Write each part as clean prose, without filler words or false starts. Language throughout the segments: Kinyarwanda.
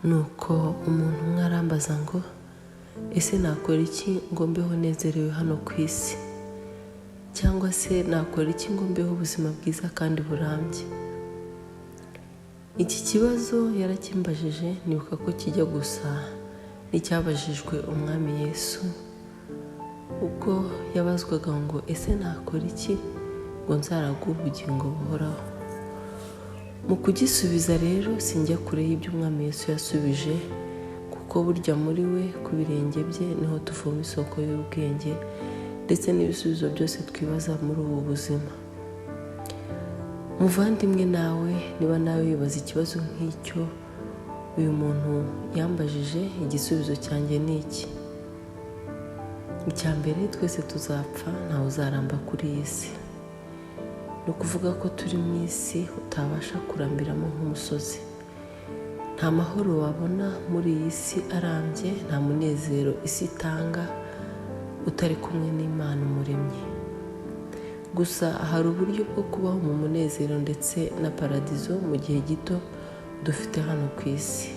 nuko umuntu umwe arambaza ngo ese nakora iki ngo mbeho nezerewe hano ku isi, cyangwa se nakora iki ngo mbeho ubuzima bwiza kandi burambye. Iki kibazo yarakimbajije, nibuka ko kijya gusa n'icyabajijwe umwami Yesu ubwo yabazwaga ngo ese nakora iki ngo nzaraga ubugingo buhoraho. Mu kugisubiza rero sinjya kure y'ibyo umwami Yesu yasubije, kuko burya muri we ku birenge bye niho tuvoma isoko y'ubwenge ndetse n'ibisubizo byose twibaza muri ubu buzima. Muvandimwe, nawe niba nawe wibaza ikibazo nk'icyo uyu muntu yambajije, igisubizo cyanjye ni iki? Icya mbere, twese tuzapfa, ntawe uzaramba kuri iyi si. Ni ukuvuga ko turi mu isi utabasha kurambiramo nk'umusozi. Nta mahoro wabona muri iyi si arambye, nta munezero isi itanga utari kumwe n'Imana umuremyi. Gusa hari uburyo bwo kubaho mu munezero ndetse na paradizo mu gihe gito dufite hano ku isi.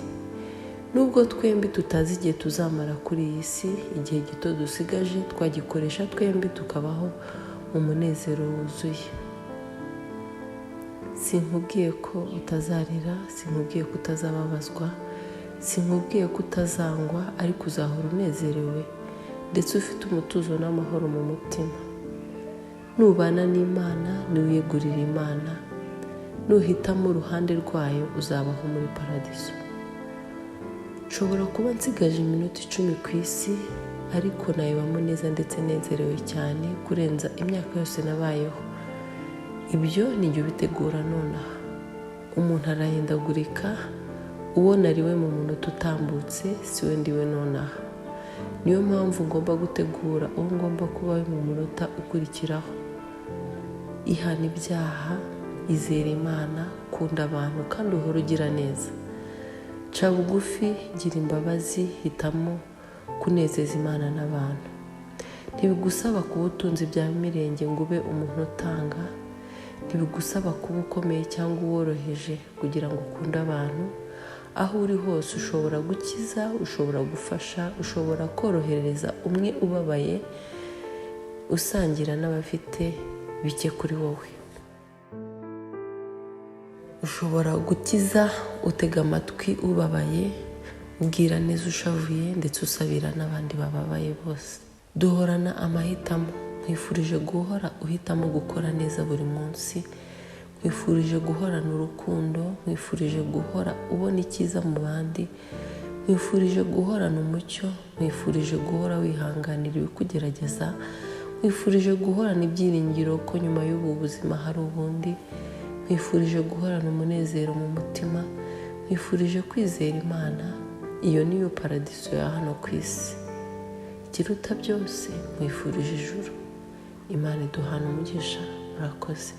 Nubwo twembi tutazi igihe tuzamara kuri iyi si, igihe gito dusigaje twagikoresha twembi tukabaho mu munezero wuzuye. Sinkubwiye ko utazarira, sinkubwiye ko utazababazwa, sinkubwiye ko utazangwa, ariko uzahora unezerewe ndetse ufite umutuzo n'amahoro mu mutima. Nubana n'Imana, niwiyegurira Imana, nuhitamo uruhande rwayo, uzabaho muri paradiso. Nshobora kuba nsigaje iminota 10 ku isi, ariko nayibamo neza ndetse nezerewe cyane kurenza imyaka yose nabayeho. Ibyo ni byo bitegura nonaha. Umuntu arahindagurika, uwo nariwe mu munota utambutse siwe ndiwe nonaha. Niyo mpamvu ngomba gutegura uwo ngomba kuba mu munota ukurikiraho. Ihana ibyaha, izera Imana, kunda abantu kandi uhora ugira neza. Ca bugufi, gira imbabazi, hitamo kunezeza Imana n'abantu. Ntibigusaba kuba utunze ibya mirenge ngo ube umuntu utanga, ntibigusaba kuba ukomeye cyangwa uworoheje kugira ngo ukunde abantu. Aho uri hose ushobora gukiza, ushobora gufasha, ushobora korohereza umwe ubabaye, usangira n'abafite bike kuri wowe. Ushobora gukiza, utega amatwi ubabaye, ubwira neza ushavuye ndetse usabira n'abandi bababaye bose. Duhorana amahitamo. Nkwifurije guhora uhitamo gukora neza buri munsi, nkwifurije guhorana urukundo, nkwifurije guhora ubona icyiza mu bandi, nkwifurije guhorana umucyo, nkwifurije guhora wihanganira ibikugerageza, nkwifurije guhorana ibyiringiro ko nyuma y'ubu buzima hari ubundi, nkwifurije guhorana umunezero mu mutima, nkwifurije kwizera Imana. Iyo niyo paradiso ya hano ku isi. Ikiruta byose, nkwifurije ijuru. Imana iduhana umugisha. Murakoze.